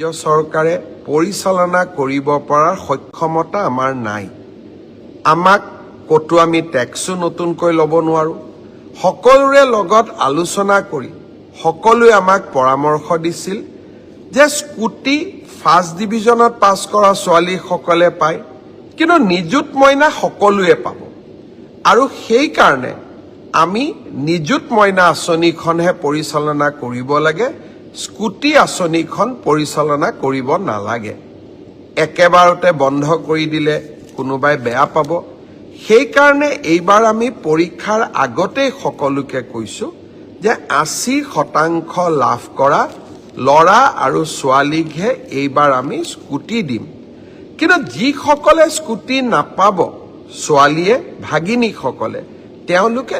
ৰাজ্য চৰকাৰে পৰিচালনা কৰিব পৰাৰ সক্ষমতা আমাৰ নাই। আমাক ক'তো আমি টেক্সো নতুনকৈ ল'ব নোৱাৰোঁ। সকলোৰে লগত আলোচনা কৰি সকলোৱে আমাক পৰামৰ্শ দিছিল যে স্কুটি ফাৰ্ষ্ট ডিভিজনত পাছ কৰা ছোৱালীসকলে পায়, কিন্তু নিযুত মইনা সকলোৱে পাব। আৰু সেইকাৰণে আমি নিযুত মইনা আঁচনিখনহে পৰিচালনা কৰিব লাগে, স্কুটি আঁচনিখন পৰিচালনা কৰিব নালাগে। একেবাৰতে বন্ধ কৰি দিলে কোনোবাই বেয়া পাব। সেইকাৰণে এইবাৰ আমি পৰীক্ষাৰ আগতেই সকলোকে কৈছোঁ যে 80% লাভ কৰা ল'ৰা আৰু ছোৱালীকহে এইবাৰ আমি স্কুটি দিম। কিন্তু যিসকলে স্কুটি নাপাব, ছোৱালীয়ে ভাগিনীসকলে, তেওঁলোকে